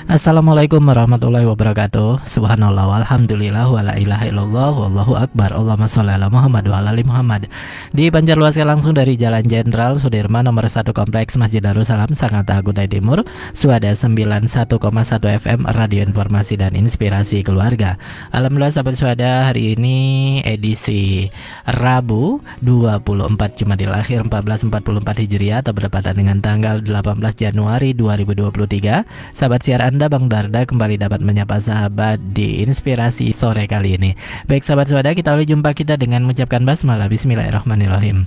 Assalamualaikum warahmatullahi wabarakatuh. Subhanallah walhamdulillah wala ilaha illallah wallahu akbar. Allahumma sholli ala Muhammad wa ala ali Muhammad. Dipancarluaskan langsung dari Jalan Jenderal Sudirman nomor 1 Kompleks Masjid Darussalam, Sangatta Kutai Timur, Suada 91,1 FM Radio Informasi dan Inspirasi Keluarga. Alhamdulillah sahabat Suada, hari ini edisi Rabu 24 Jumadil Akhir 1444 Hijriah atau bertepatan dengan tanggal 18 Januari 2023. Sahabat siar Anda Bang Darda kembali dapat menyapa sahabat di Inspirasi sore kali ini. Baik sahabat Suada, kita boleh jumpa kita dengan mengucapkan basmalah. Bismillahirrahmanirrahim.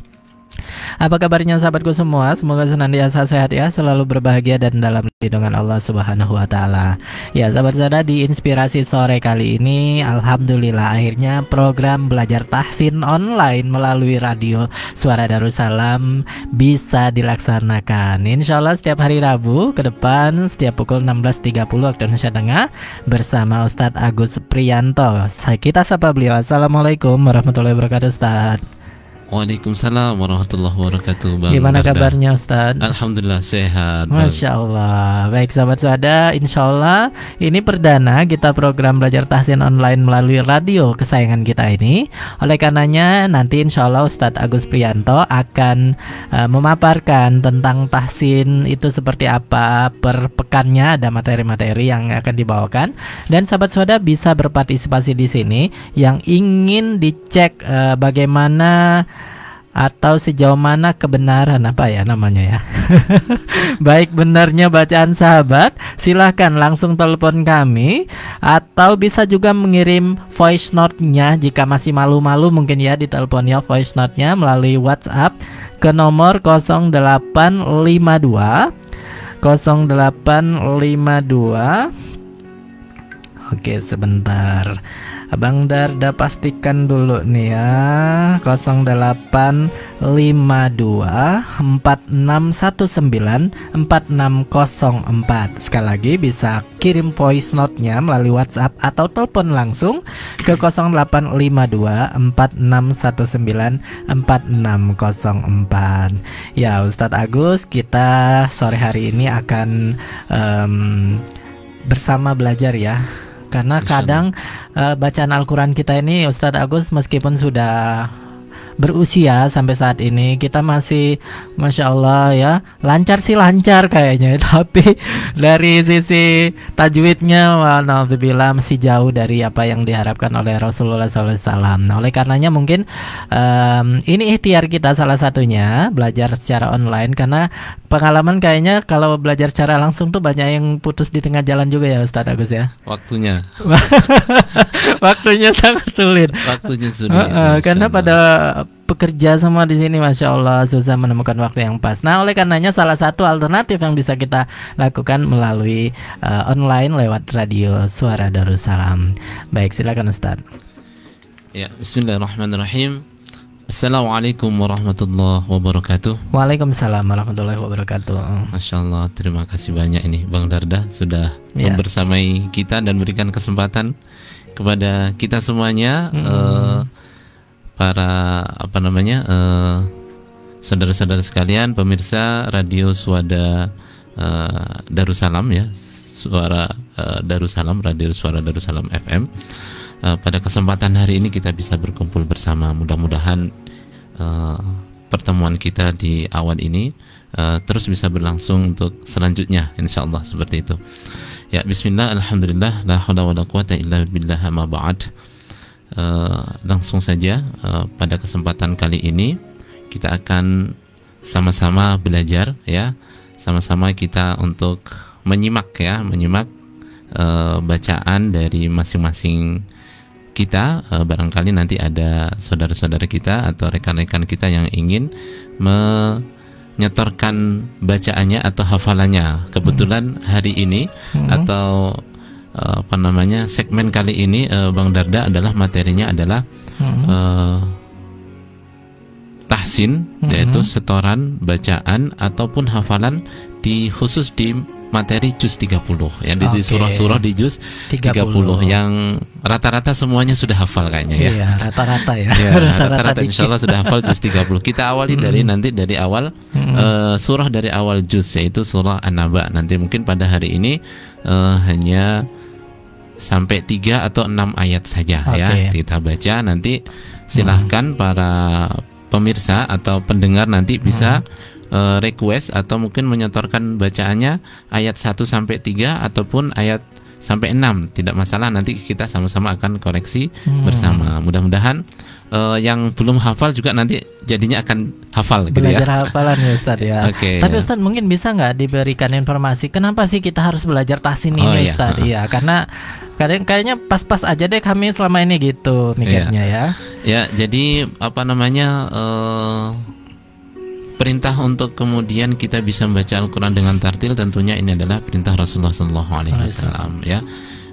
Apa kabarnya sahabatku semua? Semoga senantiasa sehat ya, selalu berbahagia dan dalam lindungan Allah Subhanahu wa taala. Ya, sahabat Suada, di Inspirasi sore kali ini alhamdulillah akhirnya program belajar tahsin online melalui radio Suara Darussalam bisa dilaksanakan. Insyaallah setiap hari Rabu ke depan setiap pukul 16.30 waktu Indonesia Tengah bersama Ustadz Agus Priyanto. Kita sapa beliau. Assalamualaikum warahmatullahi wabarakatuh Ustadz. Waalaikumsalam warahmatullahi wabarakatuh. Bang Gimana Darda? Kabarnya Ustaz? Alhamdulillah sehat. Masya Allah. Baik sahabat Suada, insya Allah ini perdana kita program belajar tahsin online melalui radio kesayangan kita ini. Oleh karenanya nanti insya Allah Ustadz Agus Priyanto akan memaparkan tentang tahsin itu seperti apa per pekannya, ada materi-materi yang akan dibawakan. Dan sahabat Suada bisa berpartisipasi di sini yang ingin dicek bagaimana atau sejauh mana kebenaran apa ya namanya ya baik benarnya bacaan sahabat, silahkan langsung telepon kami atau bisa juga mengirim voice note-nya jika masih malu-malu mungkin ya, di teleponnya voice note-nya melalui WhatsApp ke nomor 0852 0852. Oke sebentar, Abang Darda pastikan dulu nih ya, 0852 4619 4604. Sekali lagi bisa kirim voice note-nya melalui WhatsApp atau telepon langsung ke 0852 4619 4604. Ya Ustadz Agus, kita sore hari ini akan bersama belajar ya. Karena kadang bacaan Al-Quran kita ini Ustadz Agus meskipun sudah berusia sampai saat ini kita masih Masya Allah ya, lancar sih lancar kayaknya, tapi dari sisi tajwidnya walhamdulillah masih jauh dari apa yang diharapkan oleh Rasulullah SAW. Nah oleh karenanya mungkin ini ikhtiar kita salah satunya belajar secara online, karena pengalaman kayaknya kalau belajar secara langsung tuh banyak yang putus di tengah jalan juga ya Ustadz Agus ya. Waktunya Waktunya sangat sulit. Waktunya sulit. Karena pada pekerja semua di sini Masya Allah susah menemukan waktu yang pas. Nah oleh karenanya salah satu alternatif yang bisa kita lakukan melalui online lewat radio Suara Darussalam. Baik silakan Ustadz. Ya, bismillahirrahmanirrahim. Assalamualaikum warahmatullahi wabarakatuh. Waalaikumsalam warahmatullahi wabarakatuh. Masya Allah, terima kasih banyak ini Bang Darda sudah membersamai kita dan berikan kesempatan kepada kita semuanya, para saudara-saudara sekalian, pemirsa radio Suada Darussalam ya, Suara Darussalam, radio Suara Darussalam FM. Pada kesempatan hari ini kita bisa berkumpul bersama. Mudah-mudahan pertemuan kita di awal ini terus bisa berlangsung untuk selanjutnya, insyaallah seperti itu. Ya, bismillah, alhamdulillah, la haula wala quwata illa billah, ma ba'd. Langsung saja pada kesempatan kali ini kita akan sama-sama belajar ya, sama-sama kita untuk menyimak bacaan dari masing-masing kita. Barangkali nanti ada saudara-saudara kita atau rekan-rekan kita yang ingin menyetorkan bacaannya atau hafalannya. Kebetulan hari ini atau segmen kali ini Bang Darda adalah materinya adalah tahsin, yaitu setoran bacaan ataupun hafalan khusus di materi juz 30 ya, di Oke. surah-surah di juz 30 yang rata-rata semuanya sudah hafal kayaknya ya. Iya, rata-rata ya. Ya, rata-rata dikit. insya Allah sudah hafal juz 30. Kita awali dari awal surah dari awal juz, yaitu surah An-Naba. Nanti mungkin pada hari ini hanya sampai 3 atau 6 ayat saja ya kita baca. Nanti silahkan para pemirsa atau pendengar nanti bisa request atau mungkin menyetorkan bacaannya ayat 1 sampai 3 ataupun ayat sampai 6, tidak masalah, nanti kita sama-sama akan koreksi bersama. Mudah-mudahan yang belum hafal juga nanti jadinya akan hafal gitu ya. Belajar hafalan ya Ustaz ya. Oke. Tapi Ustaz mungkin bisa nggak diberikan informasi kenapa sih kita harus belajar tahsin ini iya. Ustaz? Iya, karena kayaknya pas-pas aja deh kami selama ini gitu mikirnya ya. Ya, jadi apa namanya perintah untuk kemudian kita bisa membaca Al-Quran dengan tartil, tentunya ini adalah perintah Rasulullah SAW ya,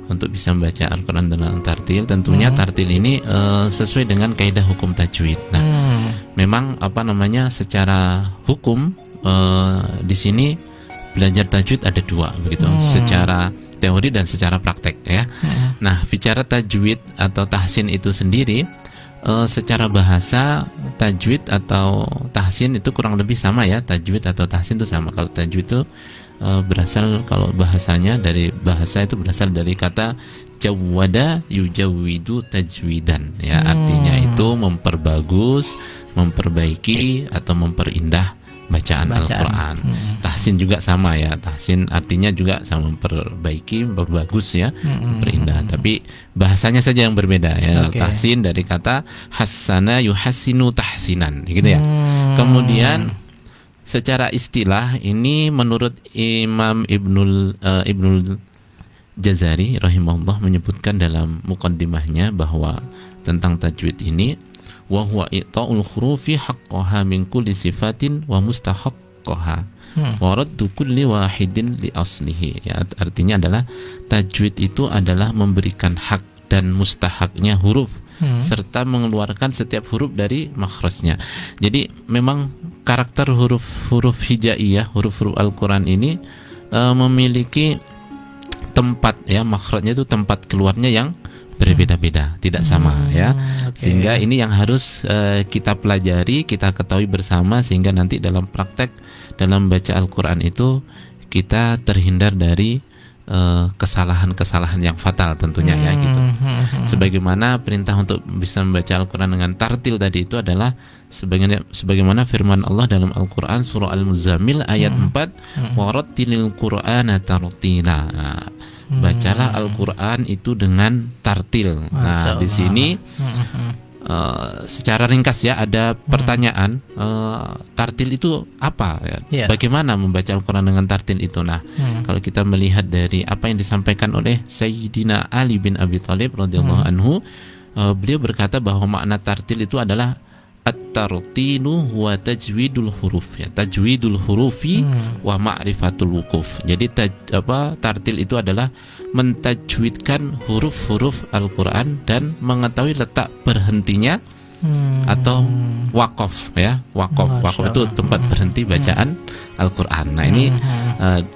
untuk bisa membaca Al-Quran dengan tartil. Tentunya tartil ini sesuai dengan kaidah hukum tajwid. Nah, memang apa namanya secara hukum di sini belajar tajwid ada dua begitu, secara teori dan secara praktek ya. Nah, bicara tajwid atau tahsin itu sendiri, secara bahasa tajwid atau tahsin itu kurang lebih sama ya. Tajwid atau tahsin itu sama. Kalau tajwid itu berasal, kalau bahasanya dari bahasa itu berasal dari kata jawwada yujawwidu tajwidan ya, artinya itu memperbagus, memperbaiki atau memperindah bacaan Al-Quran. Tahsin juga sama ya, tahsin artinya juga sama, memperbaiki, memperbagus ya, memperindah. Tapi bahasanya saja yang berbeda ya. Tahsin dari kata hassana yuhassinu tahsinan gitu ya. Kemudian secara istilah ini menurut Imam Ibnul Jazari rahimahullah menyebutkan dalam muqaddimahnya bahwa tentang tajwid ini, wa huwa i'ta'ul hurufi haqqaha min kulli sifatin wa mustahaqqaha wa raddu kulli wahidin li aslihi ya, artinya adalah tajwid itu adalah memberikan hak dan mustahaknya huruf serta mengeluarkan setiap huruf dari makhrajnya. Jadi memang karakter huruf-huruf hijaiyah, huruf-huruf Al-Quran ini memiliki tempat ya, makhrajnya itu tempat keluarnya yang berbeda-beda, tidak sama ya. Sehingga ini yang harus kita pelajari, kita ketahui bersama, sehingga nanti dalam praktek dalam baca Al-Quran itu kita terhindar dari kesalahan-kesalahan yang fatal tentunya ya gitu. Sebagaimana perintah untuk bisa membaca Al-Quran dengan tartil tadi itu adalah sebagaimana firman Allah dalam Al-Quran surah Al-Muzammil ayat 4, warattilil Qur'ana tartila. Nah, bacalah Al-Quran itu dengan tartil. Nah, di sini secara ringkas ya ada pertanyaan, tartil itu apa ya? Bagaimana membaca Al-Quran dengan tartil itu? Nah, kalau kita melihat dari apa yang disampaikan oleh Sayyidina Ali bin Abi Thalib radhiyallahu anhu, beliau berkata bahwa makna tartil itu adalah at-tartilu huwa tajwidul huruf ya, tajwidul hurufi wa ma'rifatul wukuf. Jadi tartil itu adalah mentajwidkan huruf-huruf Al-Quran dan mengetahui letak berhentinya atau wakaf ya. Wakaf itu tempat berhenti bacaan Al-Quran. Nah, ini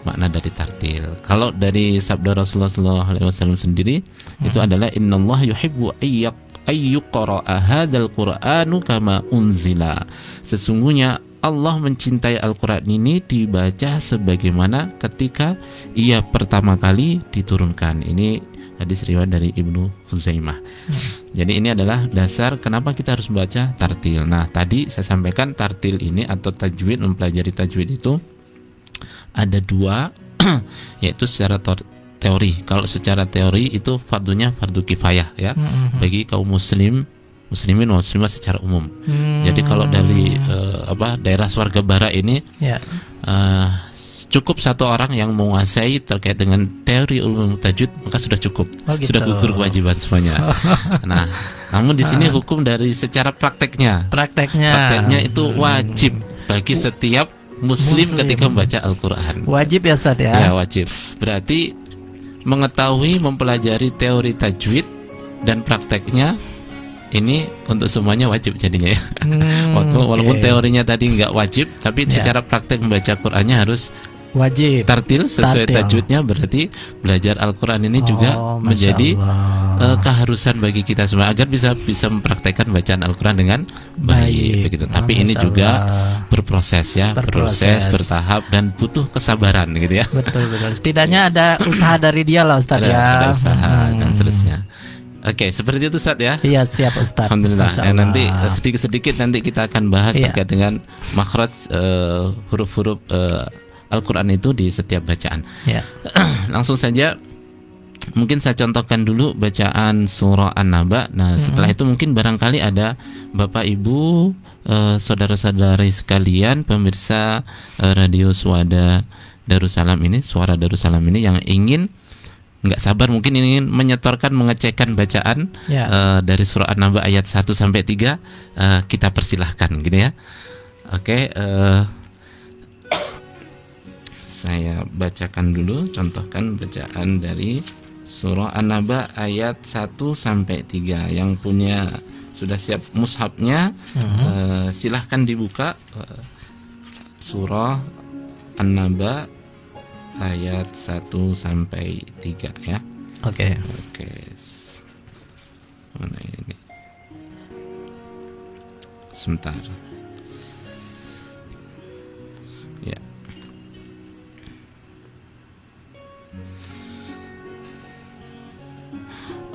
makna dari tartil. Kalau dari sabda Rasulullah SAW sendiri itu adalah innallaha yuhibbu ayyuqra'a hadzal qur'anu kama unzila. Sesungguhnya Allah mencintai Al-Quran ini dibaca sebagaimana ketika ia pertama kali diturunkan. Ini hadis riwayat dari Ibnu Khuzaimah. Jadi ini adalah dasar kenapa kita harus membaca tartil. Nah, tadi saya sampaikan tartil ini atau tajwid, mempelajari tajwid itu ada dua, yaitu secara teori. Kalau secara teori itu fardunya fardu kifayah ya, bagi kaum muslimin muslimah secara umum. Jadi kalau dari daerah Swarga Barat ini cukup satu orang yang menguasai terkait dengan teori ulum tajwid, maka sudah cukup, sudah gugur kewajiban semuanya. Nah, namun di sini hukum dari secara prakteknya itu wajib bagi setiap muslim ketika membaca Al-Quran. Wajib ya Ustaz ya? Ya, wajib. Berarti mengetahui, mempelajari teori tajwid dan prakteknya ini untuk semuanya wajib jadinya ya. Walaupun teorinya tadi nggak wajib, tapi secara praktek membaca Qur'annya harus Wajib. tartil sesuai Tartil. tajwidnya, berarti belajar Al-Quran ini juga Masya menjadi Allah. keharusan bagi kita semua agar bisa mempraktekkan bacaan Al-Quran dengan baik begitu. Tapi ini Masya juga Allah. berproses ya, Berproses. bertahap dan butuh kesabaran gitu ya. Betul. Setidaknya ada usaha dari dia lah Ustaz ya. Ada usaha dan seterusnya. Oke, seperti itu Ustaz ya. Iya siap Ustaz. Alhamdulillah. Masya Ya, nanti Allah. sedikit-sedikit nanti kita akan bahas Iya. terkait dengan makhraj huruf-huruf Al-Quran itu di setiap bacaan. Ya. Langsung saja mungkin saya contohkan dulu bacaan surah An-Naba. Nah, setelah itu mungkin barangkali ada Bapak Ibu, saudara-saudari sekalian, pemirsa Radio Suara Darussalam ini yang ingin nggak sabar mungkin ingin menyetorkan, mengecekkan bacaan Ya. dari surah An-Naba ayat 1 sampai 3, kita persilahkan gitu ya. Oke, saya bacakan dulu, contohkan bacaan dari surah An-Naba ayat 1 sampai 3. Yang punya sudah siap mushafnya, silahkan dibuka surah An-Naba ayat 1 sampai 3 ya. Oke. Mana ini? Sebentar. Ya.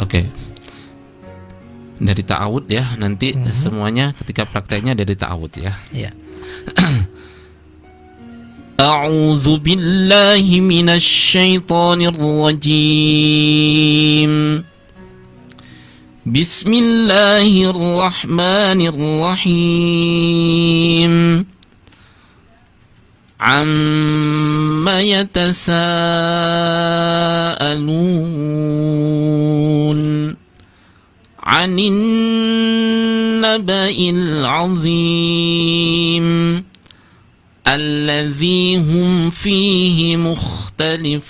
Oke. Dari ta'awud ya, nanti semuanya ketika prakteknya dari ta'awud ya. Iya. أعوذ بالله من الشيطان الرجيم بسم الله الرحمن الرحيم عما يتساءلون عن النبأ العظيم الذي هم فيه مختلفون.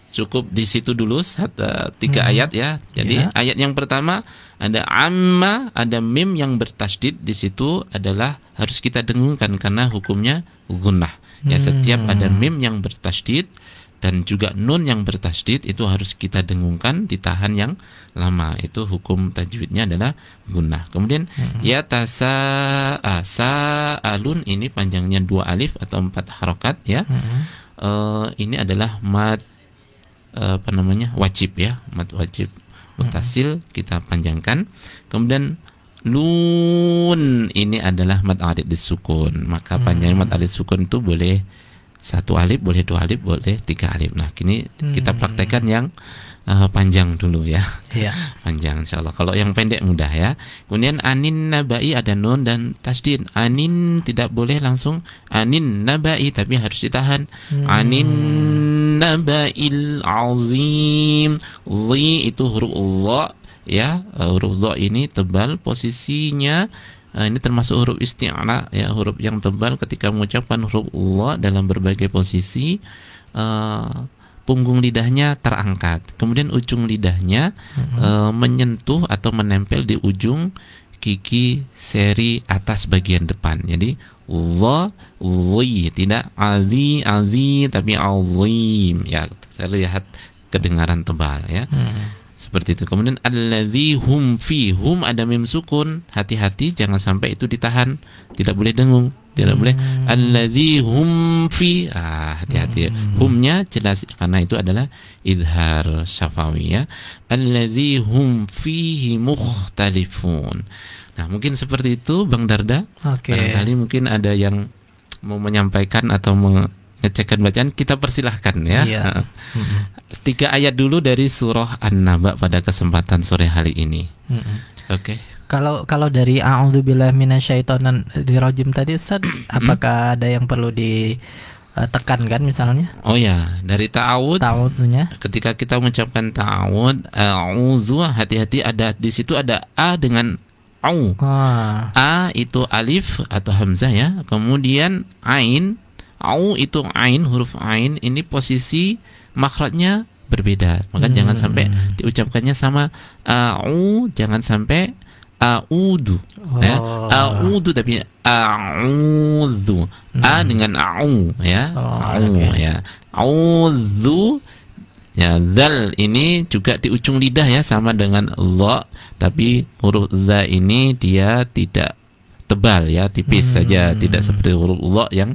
Cukup di situ dulu 3 ayat ya. Jadi ayat yang pertama ada amma, ada mim yang bertasydid, di situ adalah harus kita dengungkan karena hukumnya gunnah. Ya, setiap ada mim yang bertasydid dan juga nun yang bertasydid itu harus kita dengungkan, ditahan yang lama. Itu hukum tajwidnya adalah gunnah. Kemudian ya sa'alun, ini panjangnya 2 alif atau 4 harokat ya. Ini adalah mad wajib ya, mad wajib mutasil, kita panjangkan. Kemudian lun, ini adalah mad arid disukun, maka panjang mad arid sukun itu boleh 1 alif, boleh 2 alif, boleh 3 alif. Nah, kini kita praktekkan yang panjang dulu ya. Iya. Panjang insyaallah. Kalau yang pendek mudah ya. Kemudian anin nabai ada nun dan tasdid. Anin tidak boleh langsung anin nabai, tapi harus ditahan. Anin nabail azim. Li itu huruf dha ya. Huruf dha ini tebal posisinya. Ini termasuk huruf isti'la ya, huruf yang tebal. Ketika mengucapkan huruf Allah dalam berbagai posisi, punggung lidahnya terangkat, kemudian ujung lidahnya menyentuh atau menempel di ujung gigi seri atas bagian depan. Jadi Allah, tidak azi tapi azim ya, terlihat kedengaran tebal ya. Seperti itu. Kemudian allazi hum fi, hum ada mim sukun, hati-hati jangan sampai itu ditahan, tidak boleh dengung, tidak boleh allazi hum fi, hati-hati. Humnya jelas karena itu adalah idhar syafawi ya. Allazi hum fihi mukhtalifun. Nah, mungkin seperti itu Bang Darda. Barangkali mungkin ada yang mau menyampaikan atau ngecekkan bacaan, kita persilahkan ya. 3 ayat dulu dari surah An-Naba pada kesempatan sore hari ini. Oke. Kalau dari a'udzubillahi minasyaitonirrajim tadi Ustaz, apakah ada yang perlu ditekankan misalnya? Oh ya, dari ta'awudnya. Ketika kita mengucapkan ta'awud, a'udzu, hati-hati ada di situ ada a dengan au. A itu alif atau hamzah ya. Kemudian ain, au itu ain, huruf ain, ini posisi makhrajnya berbeda, maka jangan sampai diucapkannya sama au, jangan sampai a'udu. Ya, a'udu tapi a'udzu. A dengan a'u ya. A'u ya. A'udzu. Ya, zal ini juga di ujung lidah ya, sama dengan dha, tapi huruf za ini dia tidak tebal ya, tipis saja, tidak seperti huruf dha yang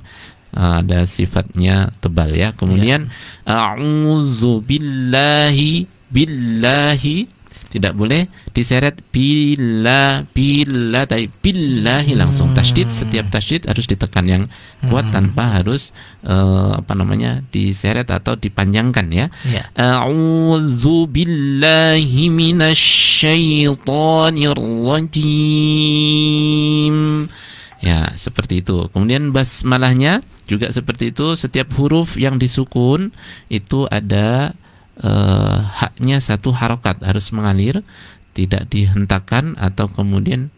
ada sifatnya tebal ya. Kemudian a'udzu billahi, billahi tidak boleh diseret bila tapi billahi langsung tasydid. Setiap tasydid harus ditekan yang kuat tanpa harus diseret atau dipanjangkan ya. A'udzu billahi minasyaitonir rajim. Ya, seperti itu. Kemudian basmalahnya juga seperti itu. Setiap huruf yang disukun itu ada haknya satu harokat, harus mengalir, tidak dihentakkan atau kemudian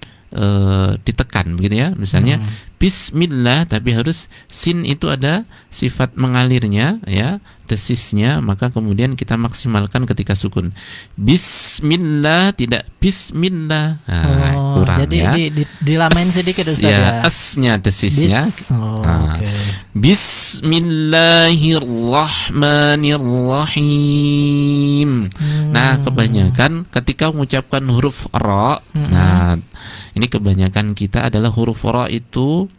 ditekan begitu ya. Misalnya bismillah, tapi harus sin itu ada sifat mengalirnya ya, desisnya, maka kemudian kita maksimalkan ketika sukun. Bismillah, tidak bismillah. Kurang jadi ya. Dilamain sedikit Ustaz ya. S-nya desisnya. Bismillahirrahmanirrahim. Nah, kebanyakan ketika mengucapkan huruf ra, nah ini kebanyakan kita adalah huruf ra itu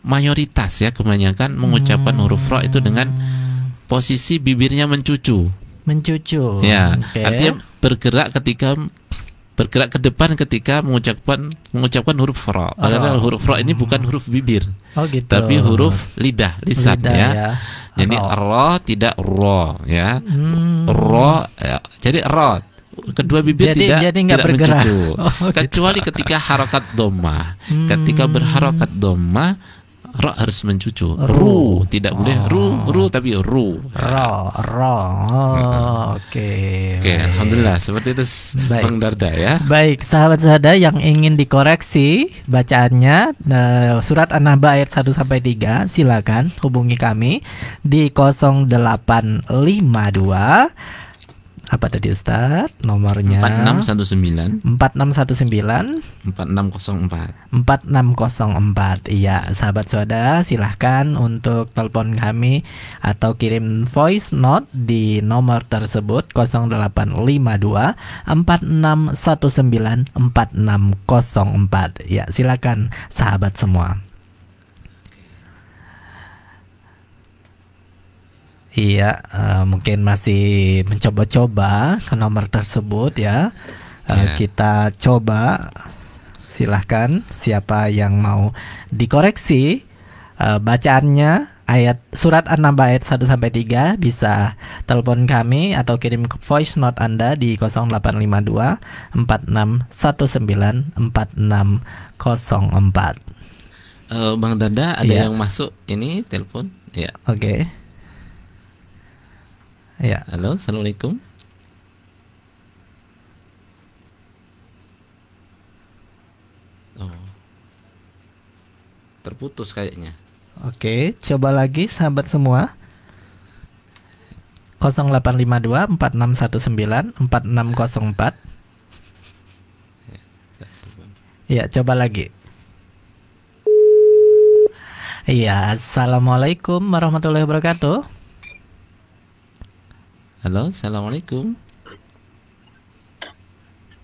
mayoritas ya, kebanyakan mengucapkan huruf ra itu dengan posisi bibirnya mencucu. Ya, artinya bergerak ke depan ketika mengucapkan huruf ra. Padahal huruf ra ini bukan huruf bibir, tapi huruf lidah, lisan ya. Jadi ra tidak ra ya. Ra ya. Jadi ra kedua bibir tidak mencucu. Kecuali ketika harokat dhammah. Ketika berharokat dhammah, ra harus mencucu. Ru tidak boleh ru tapi ru. Oke, alhamdulillah seperti itu Bang Darda ya. Baik, sahabat-sahabat yang ingin dikoreksi bacaannya surat An-Naba ayat 1 sampai 3, silakan hubungi kami di 0852. Apa tadi Ustaz? Nomornya 4619 4604. Iya, sahabat saudara, silahkan untuk telepon kami atau kirim voice note di nomor tersebut 0852 4619 4604. Ya, silakan sahabat semua. Iya, mungkin masih mencoba-coba ke nomor tersebut ya. Kita coba, silahkan siapa yang mau dikoreksi bacaannya ayat surat An-Naba ayat 1 sampai 3 bisa telepon kami atau kirim voice note Anda di 0852 4619 4604. Bang Danda, ada yang masuk ini telepon? Ya. Oke. Ya. Halo, assalamualaikum. Terputus kayaknya. Oke, coba lagi sahabat semua. 0852 4619 4604. Ya, coba lagi. Iya, assalamualaikum warahmatullahi wabarakatuh. Halo, assalamualaikum.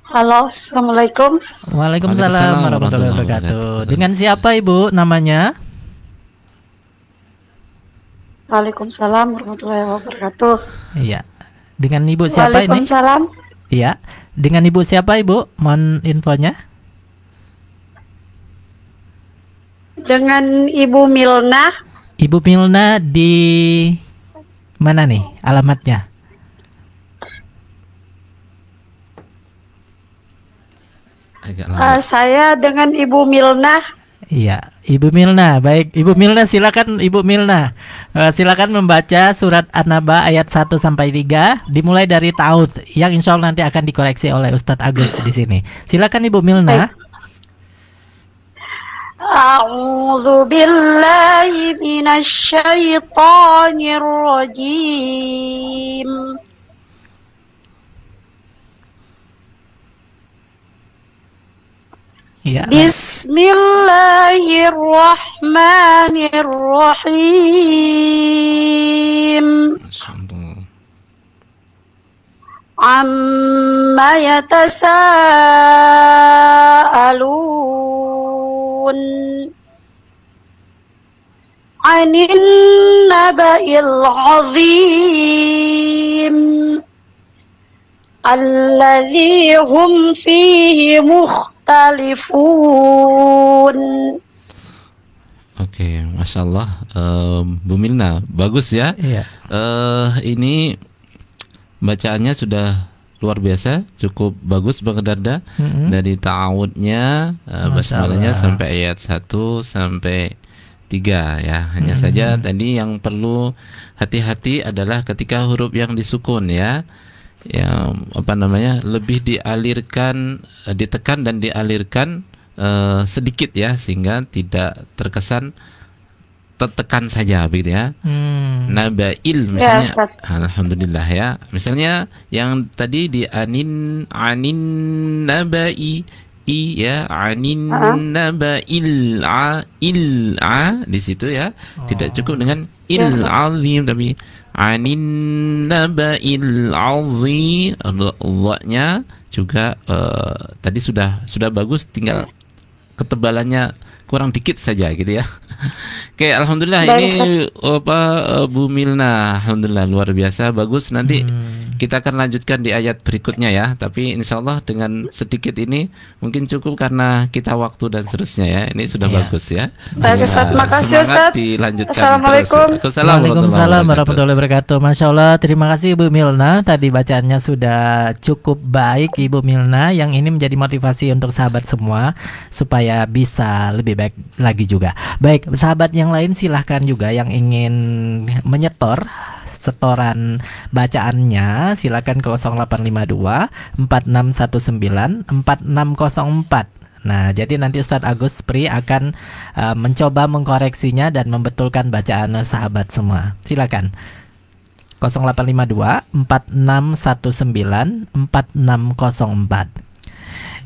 Halo, assalamualaikum. Waalaikumsalam warahmatullahi wabarakatuh. Dengan siapa Ibu namanya? Waalaikumsalam warahmatullahi wabarakatuh. Iya. Dengan Ibu siapa ini? Waalaikumsalam. Iya. Dengan Ibu siapa Ibu? Mohon infonya. Dengan Ibu Milna. Ibu Milna di mana nih alamatnya? Saya dengan Ibu Milna. Iya, Ibu Milna. Baik, Ibu Milna, silakan Ibu Milna. Silakan membaca surat An-Naba ayat 1 sampai 3 dimulai dari taud yang insya Allah nanti akan dikoreksi oleh Ustadz Agus di sini. Silakan Ibu Milna. A'udzu billahi minasyaitonir rajim. Ya. Bismillahirrahmanirrahim. Masyaallah. Amma yatasaalun. Anin naba'il azim. Alladzi hum fihi mukhtalifun. Oke, Masya Allah, Bu Milna, bagus ya. Iya. Ini bacaannya sudah luar biasa, cukup bagus Bang Darda. Dari ta'awudnya, basmalahnya sampai ayat 1 sampai 3 ya. Hanya saja tadi yang perlu hati-hati adalah ketika huruf yang disukun ya. Yang apa namanya, lebih dialirkan, ditekan dan dialirkan sedikit ya, sehingga tidak terkesan tertekan saja begitu ya. Nabail misalnya, alhamdulillah ya. Misalnya yang tadi di anin nabai i ya, anin nabail a di situ ya. Tidak cukup dengan il azim, tapi anin nabail azim. Allah-nya juga tadi sudah bagus, tinggal ketebalannya kurang dikit saja gitu ya. Oke, alhamdulillah. Ini Bu Milna, alhamdulillah luar biasa, bagus. Nanti kita akan lanjutkan di ayat berikutnya ya. Tapi insya Allah dengan sedikit ini mungkin cukup karena kita waktu dan seterusnya ya. Ini sudah bagus ya. Baik Ustaz, makasih Ustaz. Dilanjutkan. Assalamualaikum. Waalaikumsalam warahmatullahi wabarakatuh. Masya Allah, terima kasih Ibu Milna. Tadi bacaannya sudah cukup baik Ibu Milna. Yang ini menjadi motivasi untuk sahabat semua supaya bisa lebih baik lagi juga. Baik, sahabat yang lain silahkan juga yang ingin menyetor setoran bacaannya, silakan ke 0852 4619 4604. Nah, jadi nanti Ustadz Agus Pri akan mencoba mengkoreksinya dan membetulkan bacaan sahabat semua. Silakan 0852 4619 4604.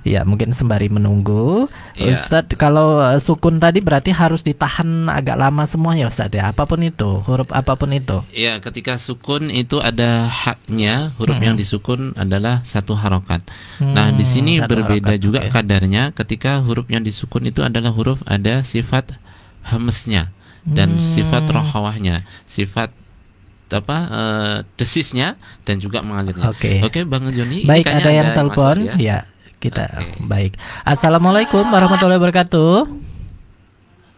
Ya, mungkin sembari menunggu Ustadz, kalau sukun tadi berarti harus ditahan agak lama semua ya Ustadz ya, apapun itu, huruf apapun itu. Ya, ketika sukun itu ada haknya, huruf yang disukun adalah satu harokat. Nah, di sini berbeda harokat, juga kadarnya ketika huruf yang disukun itu adalah huruf ada sifat hamesnya dan sifat rokhawahnya, sifat desisnya dan juga mengalirnya. Oke, Bang Joni. Baik, ada yang telepon ya. Kita baik. Assalamualaikum warahmatullahi wabarakatuh.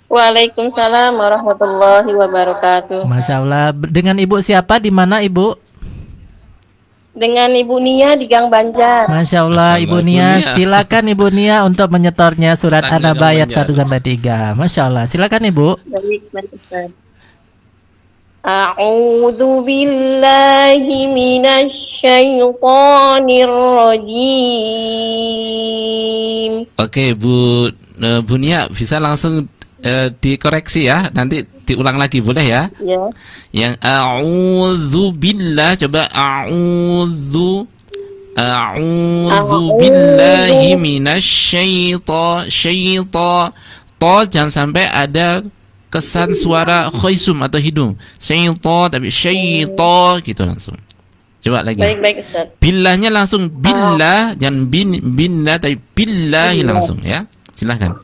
Waalaikumsalam warahmatullahi wabarakatuh. Masya Allah. Dengan Ibu siapa? Di mana Ibu? Dengan Ibu Nia di Gang Banjar. Masya Allah, Ibu Nia. Silakan Ibu Nia untuk menyetornya surat An-Naba ayat 1 sampai 3. Masya Allah. Silakan Ibu. Baik, Ustaz. A'udzu billahi minasy syaitonir rajim. Oke, Bu Nia bisa langsung dikoreksi ya. Nanti diulang lagi boleh ya? Ya. Yang a'udzu billah, coba a'udzu billahi minasy syaiton. To jangan sampai ada kesan suara khaisum atau hidung. Syaiton tapi syaiton gitu langsung. Coba lagi. Baik Ustaz. Billahnya langsung billah, jangan binna tapi billahi langsung ya. Silahkan.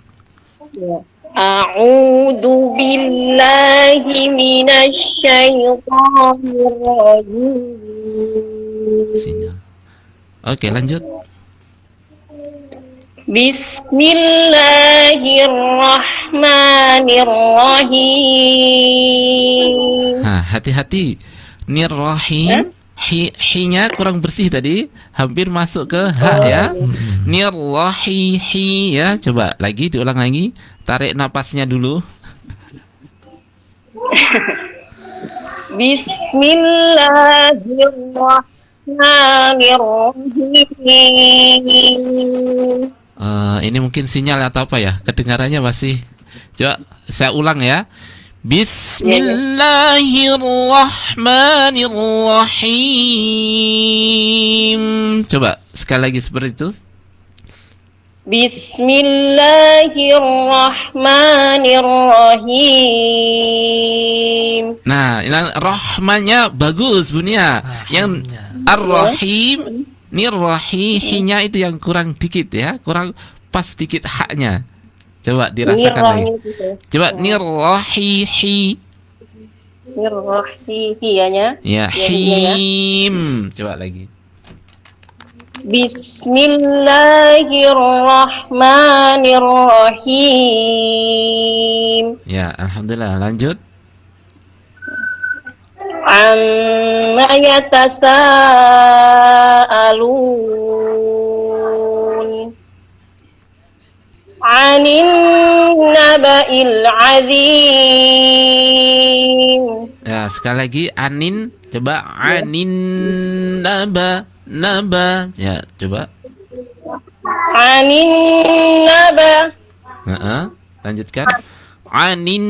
Ya. A'udzu billahi minasy syaithanir rajim. Sinyal. Oke, lanjut. Bismillahirrahmanirrahim. Nah, hati-hati. Nirrahim. Hi-nya kurang bersih tadi, hampir masuk ke H ya. Nirrahi ya. Coba lagi, diulang lagi. Tarik napasnya dulu. Bismillahirrahmanirrahim. Ini mungkin sinyal atau apa ya? Kedengarannya masih. Coba saya ulang ya. Bismillahirrahmanirrahim. Coba sekali lagi seperti itu. Bismillahirrahmanirrahim. Nah, rahmannya bagus Bunia. Yang ar-rahim, nirrahihinya itu yang kurang dikit ya, kurang pas dikit haknya. Coba dirasakan lagi. Coba nirrahihi. Nirrahihi ya. Ya, him. Coba lagi. Bismillahirrahmanirrahim. Ya, alhamdulillah. Lanjut. Amma yatasaalun 'anil naba'il 'adzim. Ya, sekali lagi anin. Coba anin naba. Ya, coba. Anin naba. Lanjutkan. Anin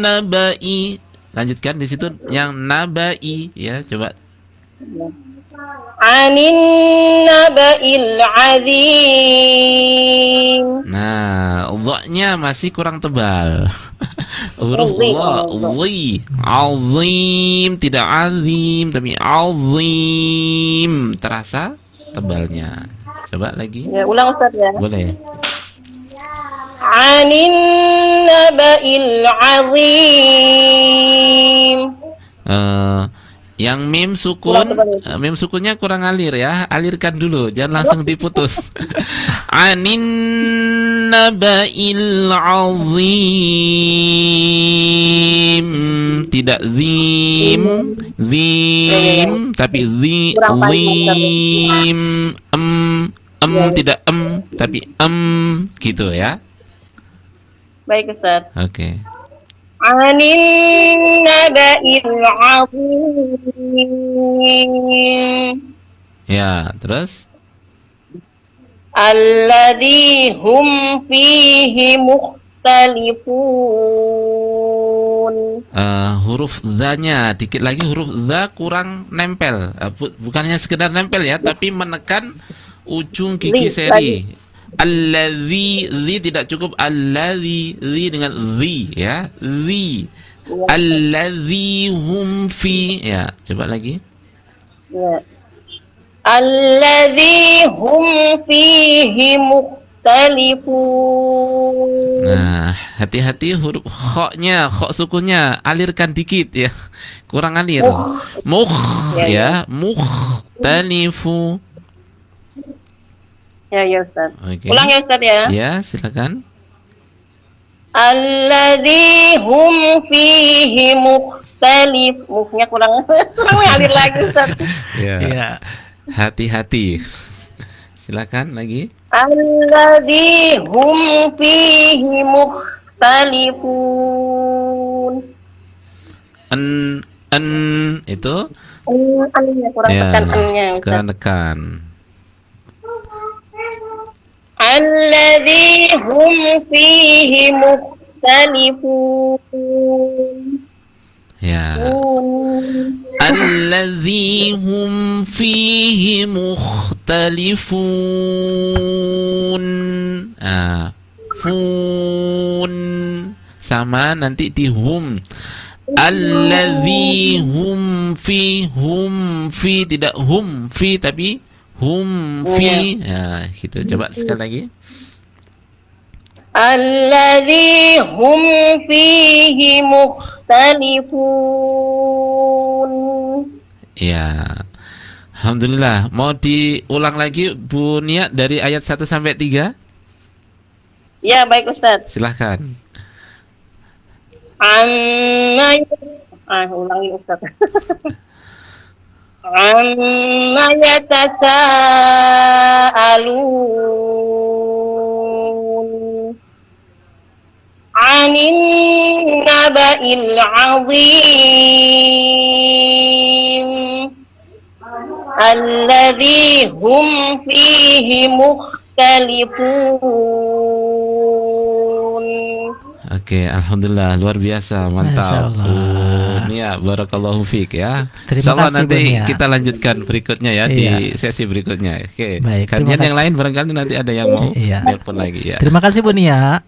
nabai. Lanjutkan di situ yang nabai ya, coba. Anin naba'il 'adzim. Nah, dha-nya masih kurang tebal. Huruf dha, dhi, azim, tidak azim tapi azim. Terasa tebalnya. Coba lagi. Ya, ulang Ustaz ya. Boleh. Anin naba'il 'adzim. Yang mim sukunnya kurang alir ya, alirkan dulu, jangan langsung diputus. Anin naba'il azim, tidak zim, tapi zim, tidak tapi gitu ya. Baik Ustaz. Oke. Anin naba'il 'adzim. Ya, terus Alladzi hum fihi mukhtalifun. Huruf za-nya dikit lagi, huruf za kurang nempel. Bukannya sekedar nempel ya, tapi menekan ujung gigi seri. Allazi, zi tidak cukup. Allazi, zi dengan zi ya, zi. Allazi hum fi, ya, coba lagi. Ya. Allazi hum fihi mukhtalifun. Nah, hati-hati huruf kha-nya, kha sukunnya alirkan dikit ya, kurang alir. Ya, mukhtalifu. Ya Ustaz. Okay. Ulang ya Ustaz ya. Ya, silakan. Alladzi hum fihi mukhtalif. Mukhnya kurang alir lagi Ustaz. Ya. Hati-hati. Silakan lagi. Alladzi hum fihi mukhtalifun. Itu An-nya kurang tekan an-nya Ustaz. kurang tekan. Alladzi hum fihi mukhtalifun. Ya. Alladzi hum fihi mukhtalifun. Fun sama nanti di hum. Alladzi hum fi tidak hum fi tapi hum fi. Ya, gitu. Coba sekali lagi. Alladzi hum fihi mukhtalifun. Ya. Alhamdulillah. Mau diulang lagi Bu Nia dari ayat 1 sampai 3? Ya, baik Ustaz. Silahkan. Ulangi Ustaz. Amma yatasaalun 'anil naba'il 'adzim alladzi hum fihi mukhtalifun. Oke, alhamdulillah luar biasa, mantap. Masya Allah. Nia, barakallahu fiik ya. Terima Insyaallah kasih, nanti Bu Nia. kita lanjutkan berikutnya ya di Iya. sesi berikutnya. Oke. Baik, terima Kalian yang kasih. lain barangkali nanti ada yang mau Iya. telepon lagi ya. Terima kasih Bu Nia.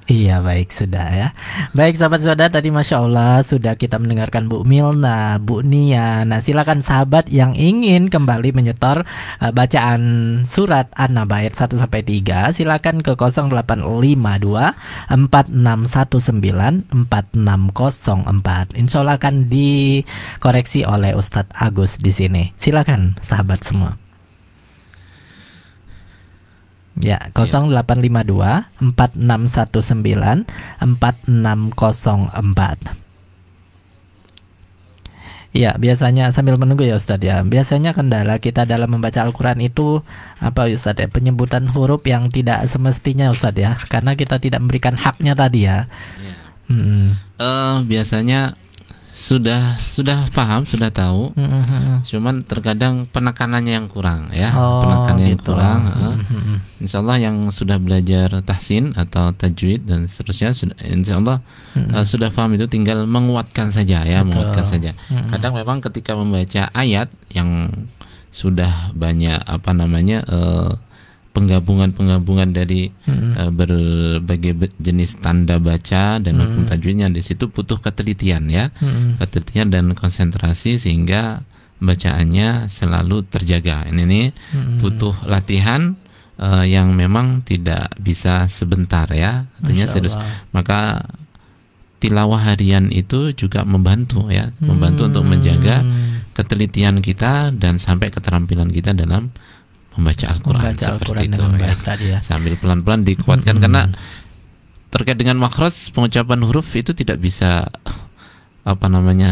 Iya baik sudah ya. Baik sahabat-sahabat, tadi Masya Allah sudah kita mendengarkan Bu Milna, Bu Nia. Nah silakan sahabat yang ingin kembali menyetor bacaan surat An-Naba ayat 1-3, silakan ke 0852 4619 4604. Insya Allah akan dikoreksi oleh Ustadz Agus di sini. Silakan sahabat semua. Ya, 0852 4619 4604. Ya, biasanya sambil menunggu ya Ustadz ya. Biasanya kendala kita dalam membaca Al-Quran itu apa Ustadz ya? Penyebutan huruf yang tidak semestinya Ustadz ya. Karena kita tidak memberikan haknya tadi ya. Biasanya sudah paham, sudah tahu. Cuman terkadang penekanannya yang kurang ya. Penekanannya yang gitu. kurang. Insyaallah yang sudah belajar tahsin atau tajwid dan seterusnya insyaallah sudah paham, itu tinggal menguatkan saja ya. Betul. Menguatkan saja. Kadang memang ketika membaca ayat yang sudah banyak penggabungan dari berbagai jenis tanda baca dan hukum tajwidnya, di situ butuh ketelitian ya, ketelitian dan konsentrasi sehingga bacaannya selalu terjaga. Ini butuh latihan yang memang tidak bisa sebentar ya, artinya serius. Maka tilawah harian itu juga membantu ya, membantu untuk menjaga ketelitian kita dan sampai keterampilan kita dalam membaca Al-Quran seperti itu ya. Sambil pelan-pelan dikuatkan karena terkait dengan makhraj, pengucapan huruf itu tidak bisa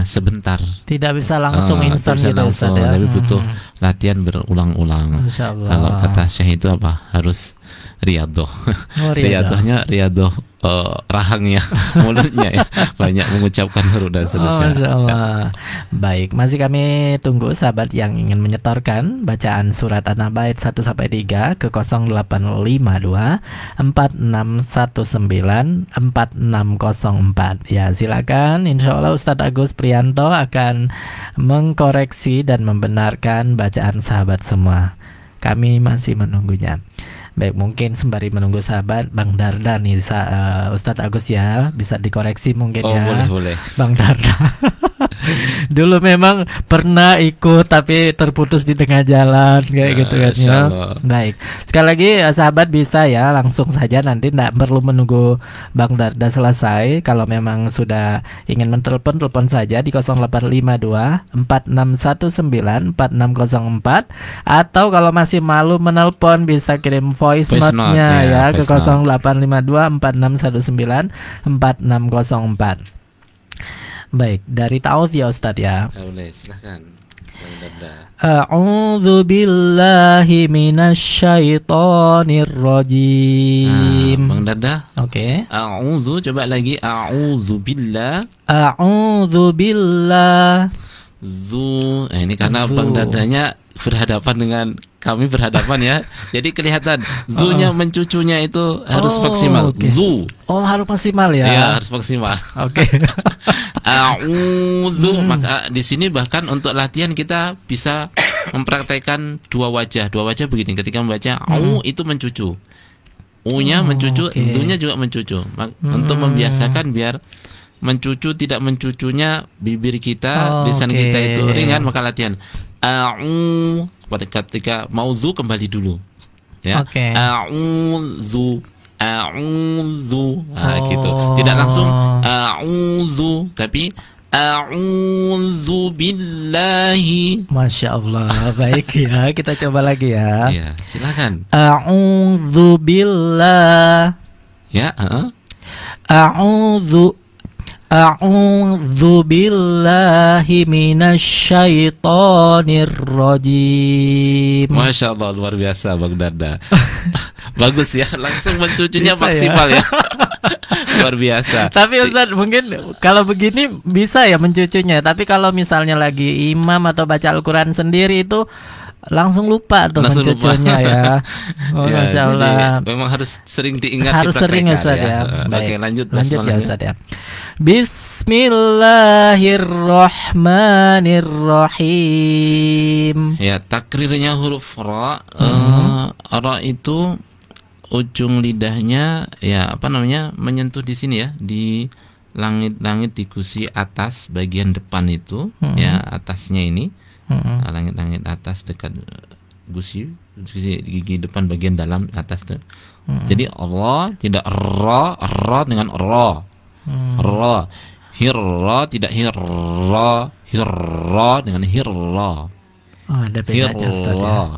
sebentar. Tidak bisa langsung instan gitu langsung, Ustadz ya. tapi butuh latihan berulang-ulang. Kalau kata Syekh itu harus riadoh. Riadohnya riadoh rahangnya, mulutnya ya, banyak mengucapkan huruf dan seterusnya. Masya Allah. Baik, masih kami tunggu sahabat yang ingin menyetorkan bacaan surat An-Naba ayat 1-3 ke 0852 4619 4604. Ya silakan, insya Allah Ustadz Agus Prianto akan mengkoreksi dan membenarkan bacaan sahabat semua. Kami masih menunggunya. Baik, mungkin sembari menunggu sahabat, Bang Darda nih Ustadz Agus ya, bisa dikoreksi mungkin ya. Boleh. Bang Darda. Dulu memang pernah ikut tapi terputus di tengah jalan kayak gitu kan ya. Baik. Sekali lagi sahabat bisa ya langsung saja, nanti tidak perlu menunggu Bang Darda selesai. Kalau memang sudah ingin menelpon, telepon saja di 0852 4619 4604, atau kalau masih malu menelpon bisa kirim voice note-nya ya ke 0852 4619 4604. Baik, dari ta'awudz ya Ustadz ya. Boleh, silahkan. A'udzu billahi minasyaitonir rajim. Bang Darda. Oke. A'udzu, coba lagi. A'udzu billah. A'udzu billah. Zu. Ini karena Bang Dardanya berhadapan dengan kami berhadapan ya. Jadi kelihatan zu-nya mencucunya itu harus maksimal. Okay. Zu. Harus maksimal ya. Iya, harus maksimal. Oke. A'udzu. Maka di sini bahkan untuk latihan kita bisa mempraktekkan dua wajah. Dua wajah begini, ketika membaca au itu mencucu. U-nya mencucu, zu-nya juga mencucu. Untuk membiasakan biar mencucu tidak mencucunya bibir kita, lisan kita itu ringan, maka latihan a'u ketika mau zu kembali dulu ya. A'udzu gitu, tidak langsung a'udzu tapi a'udzu billahi. Masya Allah. Baik ya, kita coba lagi ya. Ya, silakan. A'udzu billah. Ya, A'udzu billahi minasyaitonir rajim. Masya Allah, luar biasa Bang Darda. Bagus ya, langsung mencucunya bisa maksimal ya. Luar biasa. Tapi Ustaz, mungkin kalau begini bisa ya mencucunya. Tapi kalau misalnya lagi imam atau baca Al-Quran sendiri itu langsung lupa tuh Langsung mencucunya ya. Oh, Ya, Masya Allah. jadi memang harus sering diingat, Harus sering Ustaz ya. Oke, Baik. lanjut Lanjut ya basmalahnya. Ustaz ya. Bismillahirrahmanirrahim. Ya, takrirnya huruf ra. Ra itu ujung lidahnya ya apa namanya menyentuh di sini ya, di langit-langit di gusi atas bagian depan itu ya, atasnya ini. Langit-langit atas dekat gusi gigi depan bagian dalam atas tuh. Jadi Allah tidak ra dengan ra. Ra. Hirra tidak hirra dengan hirra. Oh, ada bedanya Ustaz ya.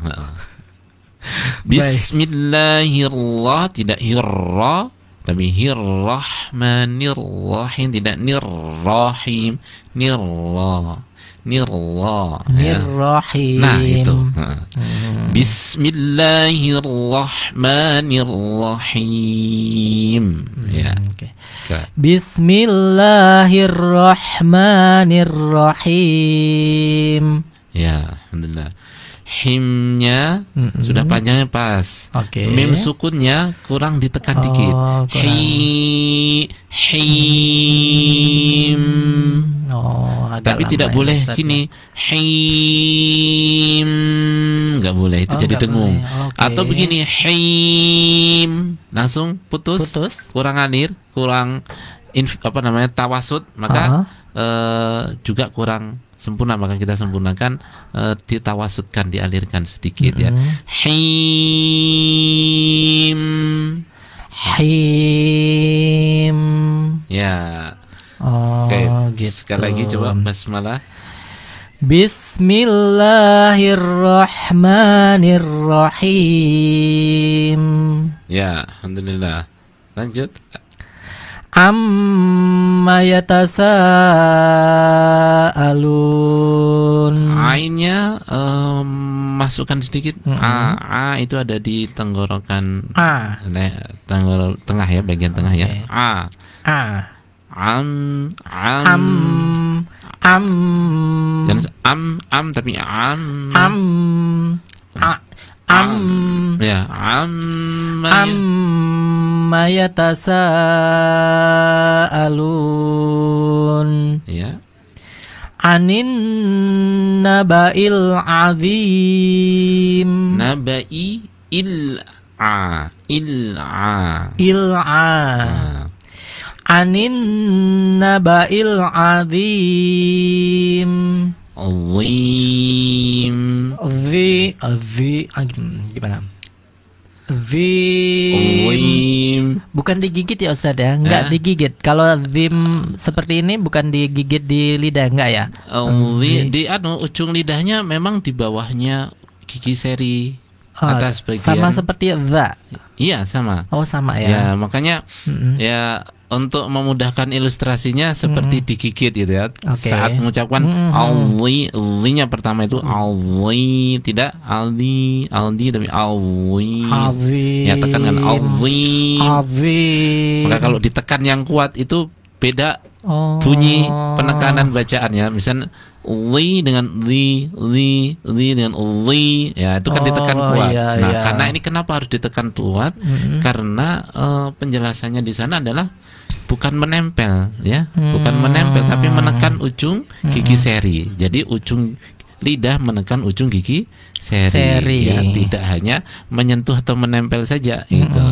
Bismillahirrah tidak hirra tapi hirrahmanirrahim tidak nirrahim nirra ya. Nirrahim. Nah itu Bismillahirrahmanirrahim ya. Oke. Bismillahirrahmanirrahim. Ya, alhamdulillah. Himnya sudah panjangnya pas. Oke. Mim sukunnya kurang ditekan dikit. Kurang. Him. Agak Tapi lama tidak ya, boleh Ustaz, gini. Him. Nggak boleh, itu jadi nggak dengung. boleh. Oke. Atau begini, him. Langsung putus. Kurang alir, kurang tawasud, maka juga kurang sempurna, maka kita sempurnakan, ditawasudkan, dialirkan sedikit ya. Him. Him. Ya. Oh, Oke, gitu. sekali lagi coba basmalah. Bismillahirrahmanirrahim. Ya, alhamdulillah. Lanjut. Amma yatasaalun. Ainnya masukkan sedikit. A itu ada di tenggorokan tengah ya, bagian tengah ya. A. Jangan tapi ya, amma yatasaalun. Ya. Anin naba'il azim. Nabai il'a. Anin naba'il azim. Gimana? Bukan digigit ya Ustaz ya? Enggak digigit. Kalau zim seperti ini bukan digigit di lidah, enggak ya? Di ujung lidahnya memang di bawahnya gigi seri atas bagian. Sama seperti za. Iya, sama. Oh, sama ya. Ya, makanya ya untuk memudahkan ilustrasinya seperti digigit gitu ya. Saat mengucapkan nya pertama itu tidak aldi tapi ya, tekankan maka kalau ditekan yang kuat itu beda bunyi penekanan bacaannya. Misalnya dengan dengan ya itu kan ditekan kuat. Karena ini kenapa harus ditekan kuat? Karena penjelasannya di sana adalah bukan menempel ya, bukan menempel tapi menekan ujung gigi seri. Jadi ujung lidah menekan ujung gigi seri. Ya, tidak hanya menyentuh atau menempel saja gitu.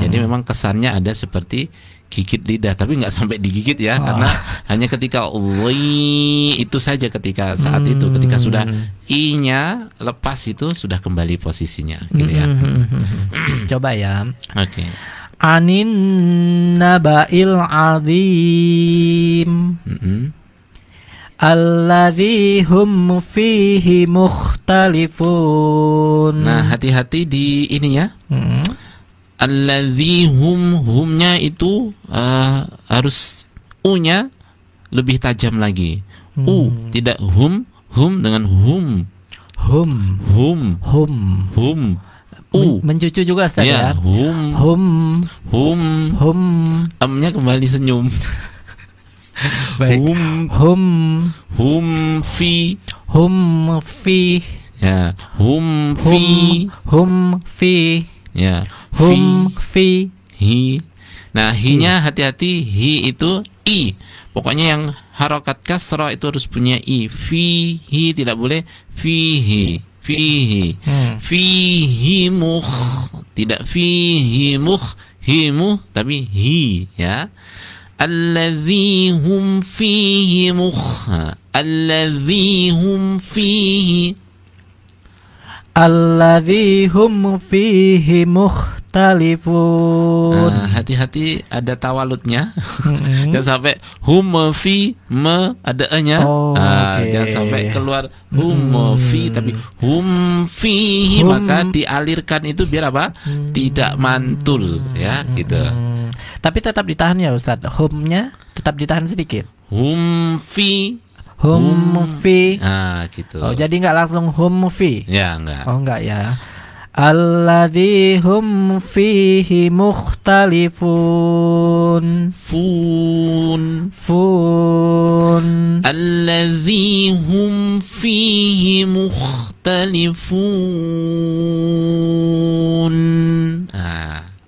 Jadi memang kesannya ada seperti gigit lidah, tapi nggak sampai digigit ya, karena hanya ketika itu saja, ketika saat itu, ketika sudah i-nya lepas itu sudah kembali posisinya gitu ya. Coba ya. Oke. Anin naba'il azim. Alladzi hum fihi mukhtalifun. Nah, hati-hati di ini ya. Alladzi humnya itu harus u-nya lebih tajam lagi. Tidak hum dengan hum. Mencucu juga Ustaz ya. Hum. Am-nya kembali senyum. Baik. Hum fi Ya, hum fi. Hum fi. Ya, Hum fi. hi. Nah, hi-nya hati-hati, hi itu i. Pokoknya yang harokat kasrah itu harus punya i. Fihi tidak boleh fihi. Fihi. Fihi mukh. Tidak fihi mukh. Himu tapi hi, ya. Alladzi hum fihi mukh. Alladzi hum fihi. Alladzi hum fihi mukhtalifun. Hati-hati ada tawaludnya. Jangan sampai hum fi me ada e-nya. Okay. Jangan sampai keluar hum fi tapi hum fihi, maka dialirkan itu biar apa? Tidak mantul, ya, gitu. Tapi tetap ditahan ya Ustadz. Humnya tetap ditahan sedikit. Hum fi. Hum fi. Gitu. Oh, jadi nggak langsung hum fi. Ya, enggak. Oh, enggak ya. Alladzi hum fihi mukhtalifun. Fun. Alladzi hum fihi mukhtalifun.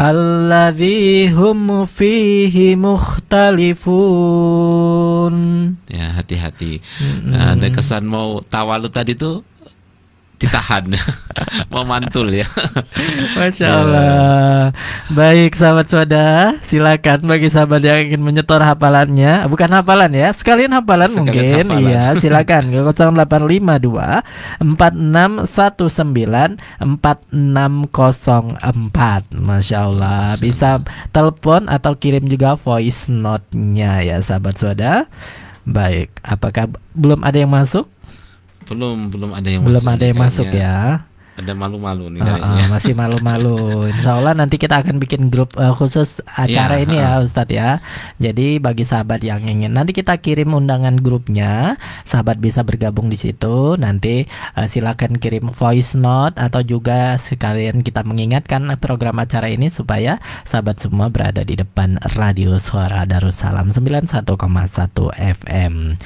Alladzi hum fihi mukhtalifun. Ya, hati-hati. Ada kesan mau tawalud tadi tuh ditahan. Mau mantul, ya. Masya Allah. Baik sahabat Swadha, silakan bagi sahabat yang ingin menyetor hafalannya. Bukan hafalan ya, sekalian hafalan mungkin. Hafalan. Iya, silakan ke 0852 4619 4604. Masya Allah. Bisa telepon atau kirim juga voice note-nya ya sahabat Swadha. Baik, apakah belum ada yang masuk? Belum ada yang Belum masuk. ada yang masuk ya. Ada malu-malu nih kayaknya. Masih malu-malu. Insya Allah nanti kita akan bikin grup khusus acara ini ya Ustadz ya. Jadi bagi sahabat yang ingin, nanti kita kirim undangan grupnya. Sahabat bisa bergabung di situ. Nanti silakan kirim voice note atau juga sekalian kita mengingatkan program acara ini supaya sahabat semua berada di depan radio Suara Darussalam 91,1 FM.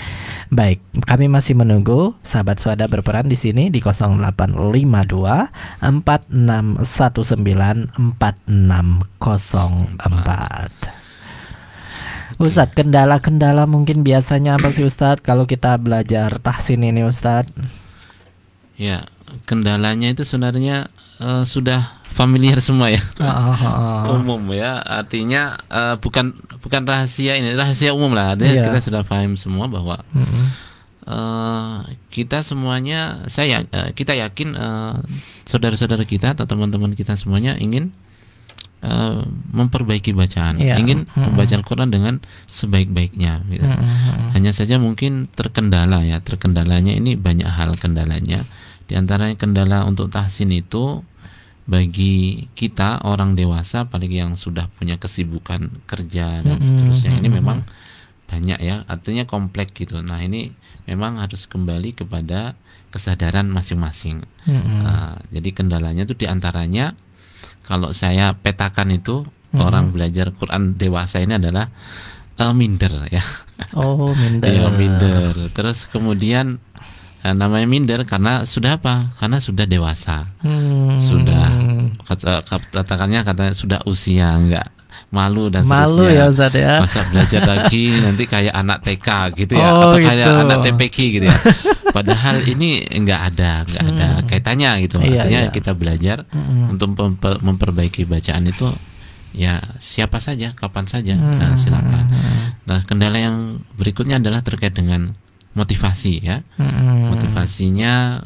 Baik, kami masih menunggu sahabat Swadha berperan di sini di 0852 4619 4604. Ustadz, kendala-kendala mungkin biasanya apa sih Ustadz kalau kita belajar tahsin ini Ustadz? Ya, kendalanya itu sebenarnya sudah familiar semua ya. Umum ya, artinya bukan rahasia, ini rahasia umum lah. Artinya kita sudah paham semua bahwa kita semuanya, kita yakin saudara-saudara kita atau teman-teman kita semuanya ingin memperbaiki bacaan, ingin membaca Al-Quran dengan sebaik-baiknya. Gitu. Hanya saja mungkin terkendalanya ini banyak hal kendalanya. Di antaranya kendala untuk tahsin itu bagi kita orang dewasa, apalagi yang sudah punya kesibukan kerja dan seterusnya, ini memang banyak ya, artinya kompleks gitu. Nah, ini memang harus kembali kepada kesadaran masing-masing. Jadi kendalanya itu diantaranya, kalau saya petakan itu orang belajar Quran dewasa ini adalah minder ya. Oh, minder. Ya, minder. Terus kemudian namanya minder karena sudah apa? Karena sudah dewasa. Sudah katanya sudah usia, enggak malu dan seterusnya. Ya Ustaz ya. Masa belajar lagi nanti kayak anak TK gitu ya, atau kayak anak TPK gitu ya. Padahal ini enggak ada kaitannya gitu. Artinya kita belajar untuk memperbaiki bacaan itu ya siapa saja, kapan saja. Nah, silakan. Nah, kendala yang berikutnya adalah terkait dengan motivasi ya. Motivasinya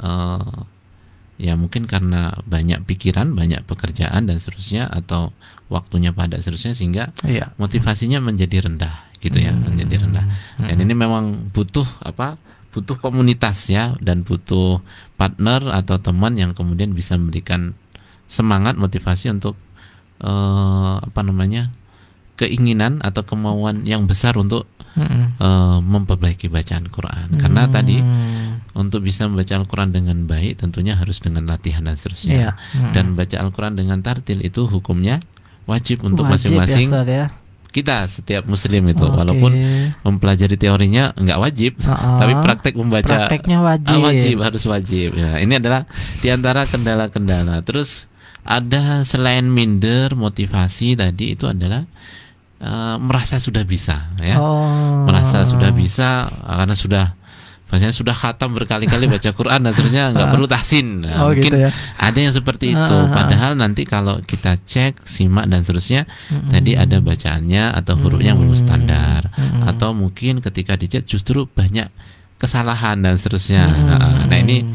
ya mungkin karena banyak pikiran, banyak pekerjaan dan seterusnya, atau waktunya padat seterusnya, sehingga motivasinya menjadi rendah gitu ya, menjadi rendah. Dan ini memang butuh komunitas ya, dan butuh partner atau teman yang kemudian bisa memberikan semangat, motivasi untuk keinginan atau kemauan yang besar untuk memperbaiki bacaan Quran. Karena tadi untuk bisa membaca Al-Quran dengan baik tentunya harus dengan latihan dan seterusnya. Dan baca Al-Quran dengan tartil itu hukumnya wajib untuk masing-masing kita setiap muslim itu, walaupun mempelajari teorinya nggak wajib, tapi praktek membaca prakteknya wajib. harus wajib. Ya, ini adalah diantara kendala-kendala. Terus ada selain minder motivasi tadi itu adalah merasa sudah bisa, ya, merasa sudah bisa karena sudah khatam berkali-kali baca Quran dan seterusnya, nggak perlu tahsin. Nah, mungkin gitu ya. Ada yang seperti itu. Padahal nanti kalau kita cek, simak dan seterusnya, tadi ada bacaannya atau hurufnya yang belum standar, atau mungkin ketika dicek justru banyak kesalahan dan seterusnya. Nah ini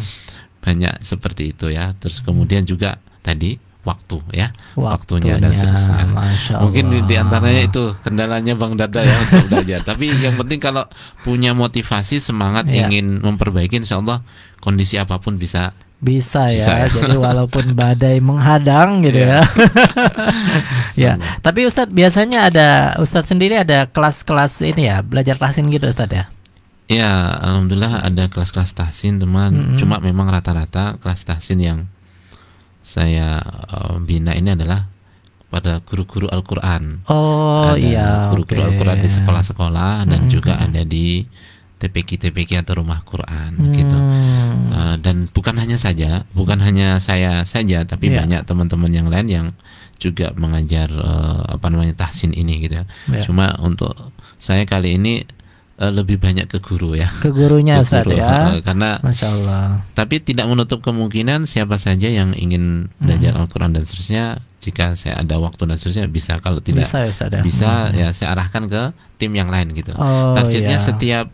banyak seperti itu ya. Terus kemudian juga tadi waktu ya, waktunya dan seterusnya. Mungkin di antaranya itu kendalanya Bang Dada ya untuk belajar. Tapi yang penting kalau punya motivasi, semangat ingin memperbaiki, insya Allah kondisi apapun bisa ya. Jadi walaupun badai menghadang gitu ya. Ya. Tapi Ustadz biasanya Ustadz sendiri ada kelas-kelas ini ya, belajar tahsin gitu Ustadz ya? Ya, alhamdulillah ada kelas-kelas tahsin teman. Cuma memang rata-rata kelas tahsin yang saya bina ini adalah pada guru-guru Al-Quran. Guru-guru Al-Quran di sekolah-sekolah dan juga ada di TPQ atau rumah Quran gitu. Dan bukan hanya saya saja, tapi banyak teman-teman yang lain yang juga mengajar tahsin ini gitu ya. Cuma untuk saya kali ini lebih banyak ke guru ya, ke gurunya Ustaz ya, karena Masya Allah. Tapi tidak menutup kemungkinan siapa saja yang ingin belajar Al-Quran dan seterusnya, jika saya ada waktu dan seterusnya bisa. Kalau tidak bisa ya saya arahkan ke tim yang lain gitu. Targetnya setiap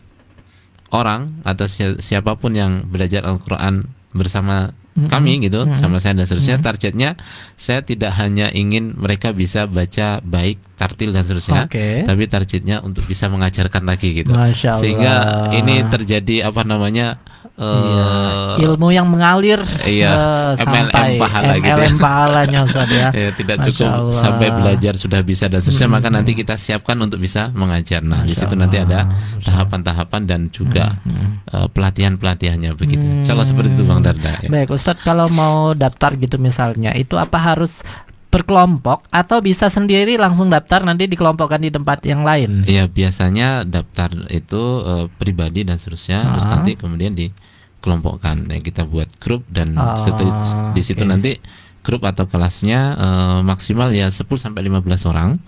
orang atau siapapun yang belajar Al-Quran bersama kami gitu, sama saya dan seterusnya, targetnya saya tidak hanya ingin mereka bisa baca baik, tartil dan seterusnya, tapi targetnya untuk bisa mengajarkan lagi gitu. Sehingga ini terjadi ilmu yang mengalir MLM pahala gitu ya. pahalanya Ustaz ya. Tidak cukup sampai belajar sudah bisa dan seterusnya, maka nanti kita siapkan untuk bisa mengajar. Nah, di situ nanti ada tahapan-tahapan dan juga pelatihan-pelatihannya begitu. Insyaallah seperti itu Bang Darda ya. Baik Ustaz, kalau mau daftar gitu misalnya, itu apa harus berkelompok atau bisa sendiri langsung daftar nanti dikelompokkan di tempat yang lain? Iya, biasanya daftar itu pribadi dan seterusnya, terus nanti kemudian dikelompokkan. Ya, kita buat grup dan di situ nanti grup atau kelasnya maksimal ya 10 sampai 15 orang.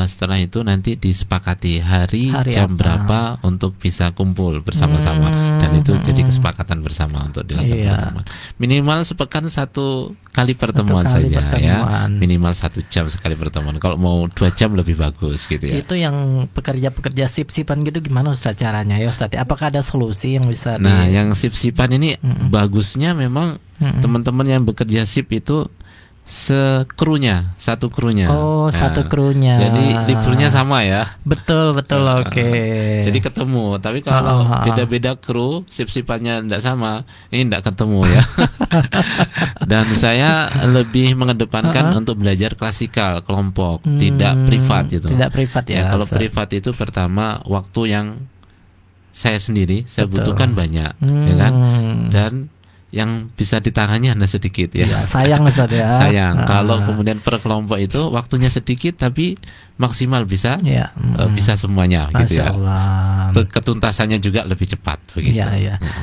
Setelah itu nanti disepakati hari jam berapa untuk bisa kumpul bersama-sama, dan itu jadi kesepakatan bersama untuk dilakukan pertemuan. Minimal sepekan 1 kali pertemuan saja ya. Minimal 1 jam sekali pertemuan. Kalau mau 2 jam lebih bagus gitu ya. Itu yang pekerja-pekerja sip-sipan gitu gimana Ustaz caranya ya Ustaz? Apakah ada solusi yang bisa yang sip-sipan ini bagusnya memang teman-teman yang bekerja sip itu satu krunya. Satu krunya. Jadi liburnya sama ya. Betul. Jadi ketemu. Tapi kalau beda-beda kru, sip-sipannya tidak sama, ini tidak ketemu ya. Dan saya lebih mengedepankan untuk belajar klasikal kelompok, tidak privat gitu. Tidak privat ya. Kalau privat itu pertama waktu yang saya sendiri saya butuhkan banyak, ya kan? Dan yang bisa ditangani hanya sedikit ya. Sayang Ustaz ya. Sayang. Kalau kemudian per kelompok itu waktunya sedikit tapi maksimal bisa bisa semuanya gitu ya. Ketuntasannya juga lebih cepat begitu.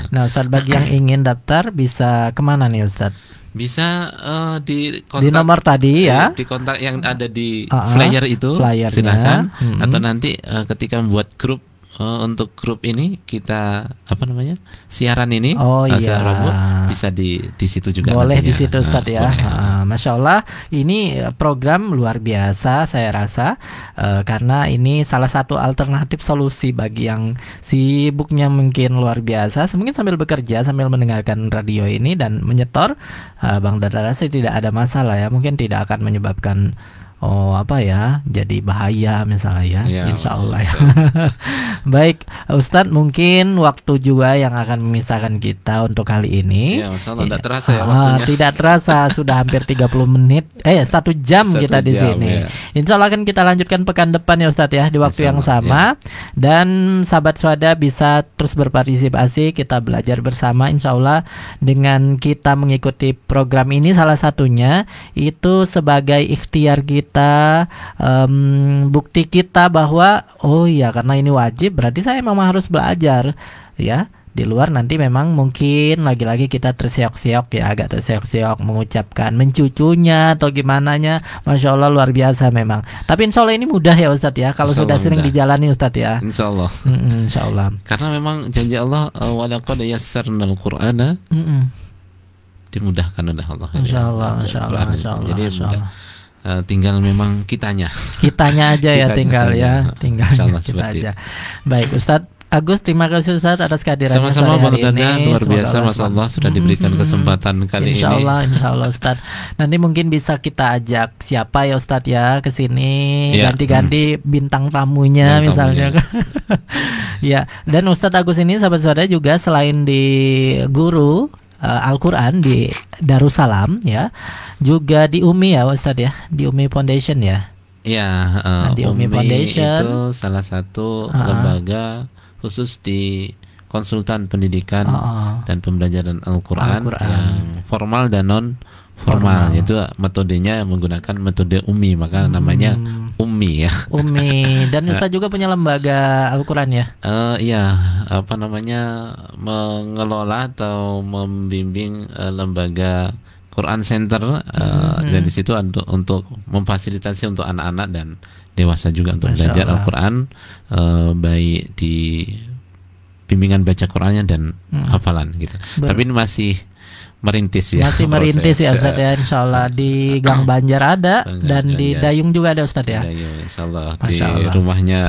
Nah Ustaz, bagi yang ingin daftar bisa kemana nih Ustaz? Bisa di kontak, di nomor tadi ya. Di kontak yang ada di flyer itu. Silakan. Atau nanti ketika membuat grup untuk grup ini kita siaran ini bisa di situ juga. Boleh di situ Ustaz ya. Masya Allah, ini program luar biasa saya rasa, karena ini salah satu alternatif solusi bagi yang sibuknya mungkin luar biasa, mungkin sambil bekerja sambil mendengarkan radio ini dan menyetor. Bang Dada rasa tidak ada masalah ya, mungkin tidak akan menyebabkan jadi bahaya misalnya ya, insya Allah ya. Baik Ustadz, mungkin waktu juga yang akan memisahkan kita untuk kali ini. Masya Allah, tidak terasa ya waktunya. Tidak terasa, sudah hampir 30 menit 1 jam kita di sini. Insya Allah akan kita lanjutkan pekan depan ya Ustadz ya, di waktu yang sama. Dan sahabat Suhada bisa terus berpartisipasi, kita belajar bersama insya Allah dengan kita mengikuti program ini. Salah satunya itu sebagai ikhtiar kita kita, bukti kita bahwa oh iya karena ini wajib berarti saya memang harus belajar ya. Di luar nanti memang mungkin lagi-lagi kita terseok-seok ya, agak terseok-seok mengucapkan mencucunya atau gimananya. Masya Allah luar biasa memang. Tapi insya Allah ini mudah ya Ustadz ya, kalau Insya sudah Allah sering mudah. dijalani Ustadz ya. Insya Allah. Insya Allah. Karena memang janji Allah, walaqad yassarnal Qur'ana, dimudahkan oleh Allah. Insya Allah, Insya Allah, Al-Qur'an. Insya Allah, Jadi Insya mudah. Allah. Tinggal memang kitanya. Kitanya aja ya, Kitanya tinggal saja. ya, tinggal Insya Allah kita seperti aja. Baik Ustadz Agus, terima kasih Ustadz atas kehadirannya Sama-sama sore Bang hari Dada, ini. luar Semoga biasa Masya Allah sudah diberikan kesempatan kali Insya ini. Insya Allah Ustadz. Nanti mungkin bisa kita ajak siapa ya Ustadz ya ke sini, Ya, ganti-ganti bintang tamunya Bintang misalnya. Ya, dan Ustadz Agus ini sahabat saudara juga selain di guru Al-Quran di Darussalam ya, juga di UMI ya Ustadz ya, di UMI Foundation ya. Ya, di UMI UMI Foundation itu salah satu lembaga khusus di konsultan pendidikan dan pembelajaran Al-Quran yang formal dan non formal, yaitu metodenya menggunakan metode UMI, maka namanya UMI ya. UMI. Dan Ustaz juga punya lembaga Al-Quran ya? Iya, apa namanya, mengelola atau membimbing lembaga Quran Center, dan di situ untuk memfasilitasi untuk anak-anak dan dewasa juga untuk belajar Al-Quran, baik di bimbingan baca Qurannya dan hafalan gitu. Tapi ini masih merintis ya. Masih merintis ya Ustaz ya, insya Allah. Di Gang Banjar ada, dan di Dayung juga ada Ustaz ya. Dayung, insya Allah. Di rumahnya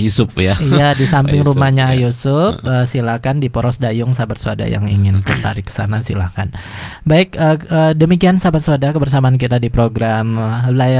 Yusuf ya. Iya, di samping Yusuf, rumahnya ya. Yusuf. Silakan di Poros Dayung sahabat swada yang ingin tertarik ke sana silakan. Baik, demikian sahabat swada kebersamaan kita di program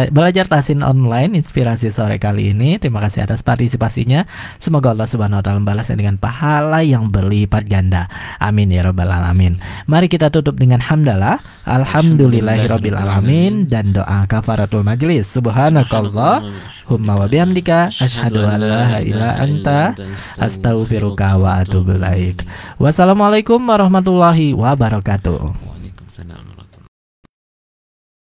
Belajar Tahsin Online Inspirasi sore kali ini. Terima kasih atas partisipasinya. Semoga Allah Subhanahu wa taala membalasnya dengan pahala yang berlipat ganda. Amin ya rabbal alamin. Mari kita tutup dengan hamdalah. Alhamdulillahirabbil alamin, dan doa kafaratul majlis. Subhanakallah humma wa bihamdika asyhadu an la ilaha illa anta astaghfiruka wa atubu ilaik. Wassalamualaikum warahmatullahi wabarakatuh.